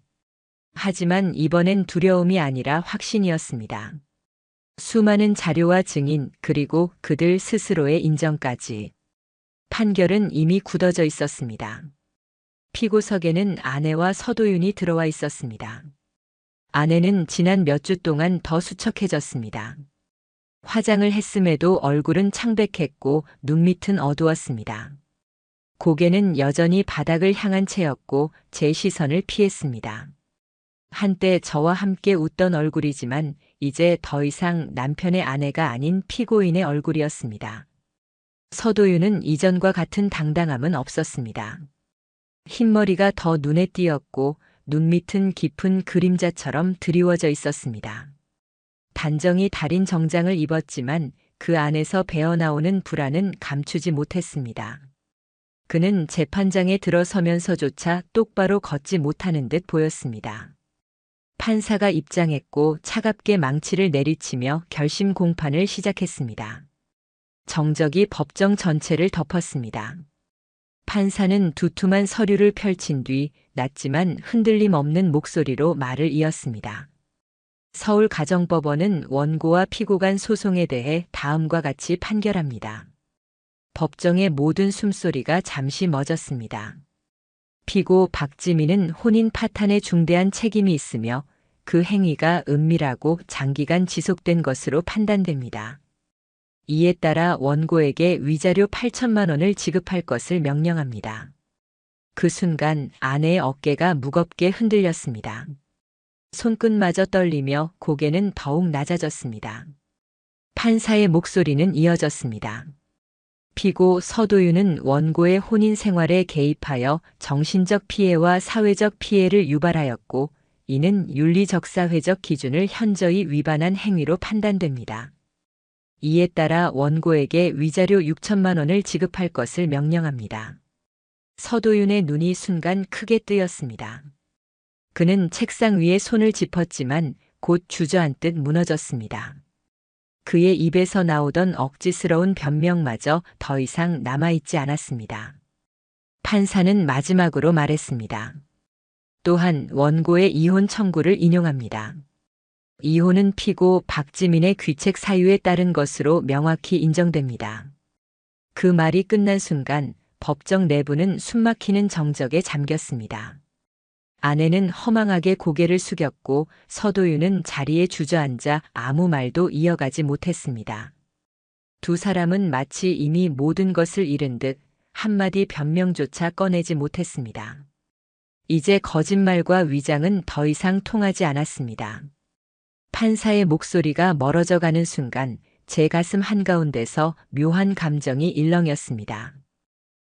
하지만 이번엔 두려움이 아니라 확신이었습니다. 수많은 자료와 증인, 그리고 그들 스스로의 인정까지. 판결은 이미 굳어져 있었습니다. 피고석에는 아내와 서도윤이 들어와 있었습니다. 아내는 지난 몇 주 동안 더 수척해졌습니다. 화장을 했음에도 얼굴은 창백했고 눈밑은 어두웠습니다. 고개는 여전히 바닥을 향한 채였고 제 시선을 피했습니다. 한때 저와 함께 웃던 얼굴이지만 이제 더 이상 남편의 아내가 아닌 피고인의 얼굴이었습니다. 서도윤은 이전과 같은 당당함은 없었습니다. 흰머리가 더 눈에 띄었고 눈밑은 깊은 그림자처럼 드리워져 있었습니다. 단정히 다린 정장을 입었지만 그 안에서 배어나오는 불안은 감추지 못했습니다. 그는 재판장에 들어서면서조차 똑바로 걷지 못하는 듯 보였습니다. 판사가 입장했고 차갑게 망치를 내리치며 결심 공판을 시작했습니다. 정적이 법정 전체를 덮었습니다. 판사는 두툼한 서류를 펼친 뒤 낮지만 흔들림 없는 목소리로 말을 이었습니다. 서울가정법원은 원고와 피고 간 소송에 대해 다음과 같이 판결합니다. 법정의 모든 숨소리가 잠시 멎었습니다. 피고 박지민은 혼인 파탄에 중대한 책임이 있으며 그 행위가 은밀하고 장기간 지속된 것으로 판단됩니다. 이에 따라 원고에게 위자료 8천만 원을 지급할 것을 명령합니다. 그 순간 아내의 어깨가 무겁게 흔들렸습니다. 손끝마저 떨리며 고개는 더욱 낮아졌습니다. 판사의 목소리는 이어졌습니다. 피고 서도윤은 원고의 혼인 생활에 개입하여 정신적 피해와 사회적 피해를 유발하였고 이는 윤리적사회적 기준을 현저히 위반한 행위로 판단됩니다. 이에 따라 원고에게 위자료 6천만 원을 지급할 것을 명령합니다. 서도윤의 눈이 순간 크게 뜨였습니다. 그는 책상 위에 손을 짚었지만 곧 주저앉듯 무너졌습니다. 그의 입에서 나오던 억지스러운 변명마저 더 이상 남아있지 않았습니다. 판사는 마지막으로 말했습니다. 또한 원고의 이혼 청구를 인용합니다. 이혼은 피고 박지민의 귀책 사유에 따른 것으로 명확히 인정됩니다. 그 말이 끝난 순간 법정 내부는 숨막히는 정적에 잠겼습니다. 아내는 허망하게 고개를 숙였고 서도윤은 자리에 주저앉아 아무 말도 이어가지 못했습니다. 두 사람은 마치 이미 모든 것을 잃은 듯 한마디 변명조차 꺼내지 못했습니다. 이제 거짓말과 위장은 더 이상 통하지 않았습니다. 판사의 목소리가 멀어져 가는 순간 제 가슴 한가운데서 묘한 감정이 일렁였습니다.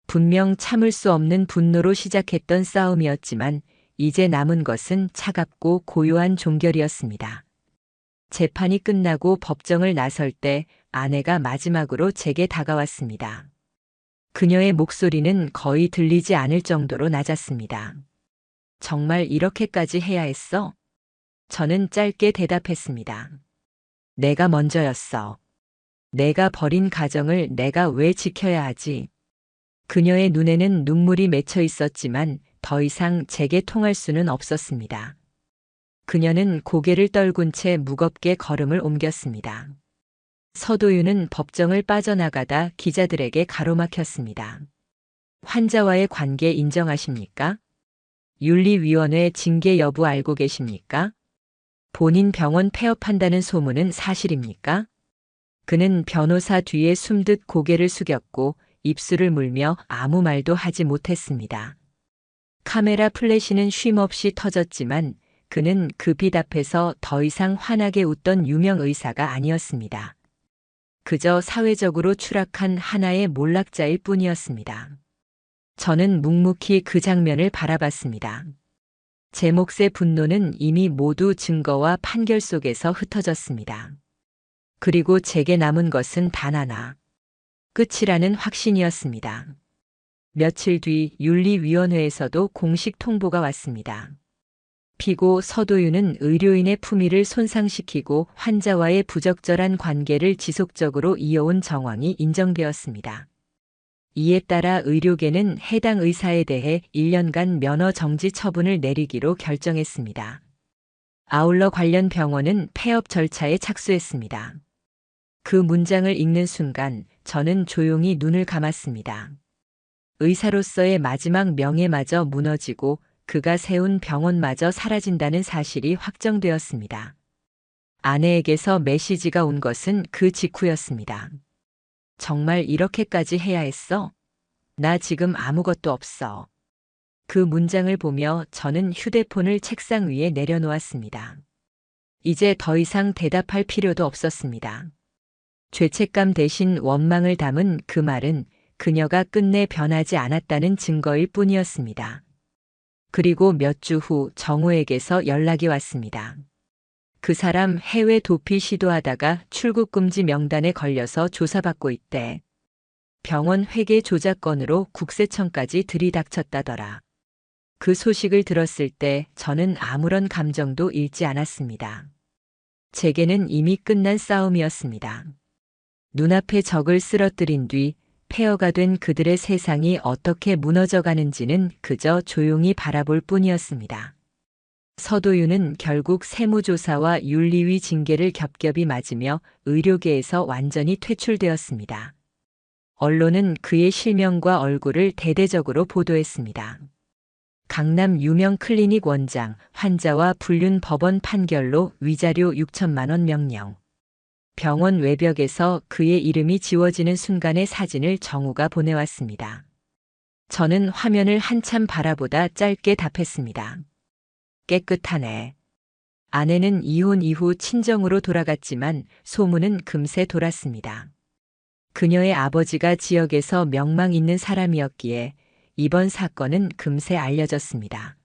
분명 참을 수 없는 분노로 시작했던 싸움이었지만 이제 남은 것은 차갑고 고요한 종결이었습니다. 재판이 끝나고 법정을 나설 때 아내가 마지막으로 제게 다가왔습니다. 그녀의 목소리는 거의 들리지 않을 정도로 낮았습니다. 정말 이렇게까지 해야 했어? 저는 짧게 대답했습니다. 내가 먼저였어. 내가 버린 가정을 내가 왜 지켜야 하지? 그녀의 눈에는 눈물이 맺혀 있었지만 더 이상 제게 통할 수는 없었습니다. 그녀는 고개를 떨군 채 무겁게 걸음을 옮겼습니다. 서도윤은 법정을 빠져나가다 기자들에게 가로막혔습니다. 환자와의 관계 인정하십니까? 윤리위원회 징계 여부 알고 계십니까? 본인 병원 폐업한다는 소문은 사실입니까? 그는 변호사 뒤에 숨듯 고개를 숙였고 입술을 물며 아무 말도 하지 못했습니다. 카메라 플래시는 쉼없이 터졌지만 그는 그 빛 앞에서 더 이상 환하게 웃던 유명 의사가 아니었습니다. 그저 사회적으로 추락한 하나의 몰락자일 뿐이었습니다. 저는 묵묵히 그 장면을 바라봤습니다. 제 몫의 분노는 이미 모두 증거와 판결 속에서 흩어졌습니다. 그리고 제게 남은 것은 단 하나. 끝이라는 확신이었습니다. 며칠 뒤 윤리위원회에서도 공식 통보가 왔습니다. 잡히고 서도윤은 의료인의 품위를 손상시키고 환자와의 부적절한 관계를 지속적으로 이어온 정황이 인정되었습니다. 이에 따라 의료계는 해당 의사에 대해 1년간 면허 정지 처분을 내리기로 결정했습니다. 아울러 관련 병원은 폐업 절차에 착수했습니다. 그 문장을 읽는 순간 저는 조용히 눈을 감았습니다. 의사로서의 마지막 명예마저 무너지고 그가 세운 병원마저 사라진다는 사실이 확정되었습니다. 아내에게서 메시지가 온 것은 그 직후였습니다. 정말 이렇게까지 해야 했어? 나 지금 아무것도 없어. 그 문장을 보며 저는 휴대폰을 책상 위에 내려놓았습니다. 이제 더 이상 대답할 필요도 없었습니다. 죄책감 대신 원망을 담은 그 말은 그녀가 끝내 변하지 않았다는 증거일 뿐이었습니다. 그리고 몇 주 후 정우에게서 연락이 왔습니다. 그 사람 해외 도피 시도하다가 출국금지 명단에 걸려서 조사받고 있대. 병원 회계 조작 건으로 국세청까지 들이닥쳤다더라. 그 소식을 들었을 때 저는 아무런 감정도 잃지 않았습니다. 제게는 이미 끝난 싸움이었습니다. 눈앞에 적을 쓰러뜨린 뒤 폐허가 된 그들의 세상이 어떻게 무너져 가는지는 그저 조용히 바라볼 뿐이었습니다. 서도윤은 결국 세무조사와 윤리위 징계를 겹겹이 맞으며 의료계에서 완전히 퇴출되었습니다. 언론은 그의 실명과 얼굴을 대대적으로 보도했습니다. 강남 유명 클리닉 원장, 환자와 불륜 법원 판결로 위자료 6천만 원 명령. 병원 외벽에서 그의 이름이 지워지는 순간의 사진을 정우가 보내왔습니다. 저는 화면을 한참 바라보다 짧게 답했습니다. 깨끗하네. 아내는 이혼 이후 친정으로 돌아갔지만 소문은 금세 돌았습니다. 그녀의 아버지가 지역에서 명망 있는 사람이었기에 이번 사건은 금세 알려졌습니다.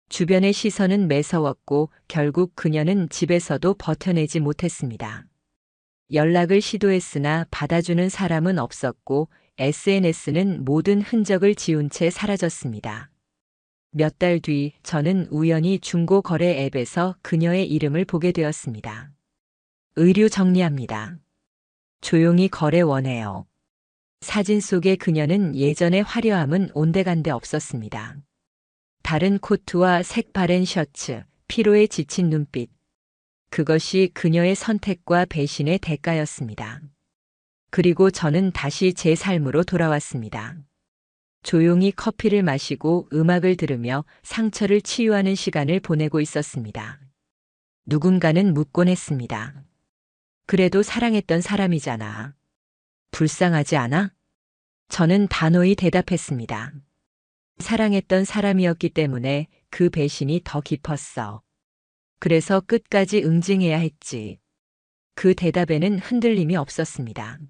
주변의 시선은 매서웠고 결국 그녀는 집에서도 버텨내지 못했습니다. 연락을 시도했으나 받아주는 사람은 없었고 SNS는 모든 흔적을 지운 채 사라졌습니다. 몇 달 뒤 저는 우연히 중고거래 앱에서 그녀의 이름을 보게 되었습니다. 의류 정리합니다. 조용히 거래 원해요. 사진 속의 그녀는 예전의 화려함은 온데간데 없었습니다. 다른 코트와 색 바랜 셔츠, 피로에 지친 눈빛. 그것이 그녀의 선택과 배신의 대가였습니다. 그리고 저는 다시 제 삶으로 돌아왔습니다. 조용히 커피를 마시고 음악을 들으며 상처를 치유하는 시간을 보내고 있었습니다. 누군가는 묻곤 했습니다. 그래도 사랑했던 사람이잖아. 불쌍하지 않아? 저는 단호히 대답했습니다. 사랑했던 사람이었기 때문에 그 배신이 더 깊었어. 그래서 끝까지 응징해야 했지. 그 대답에는 흔들림이 없었습니다.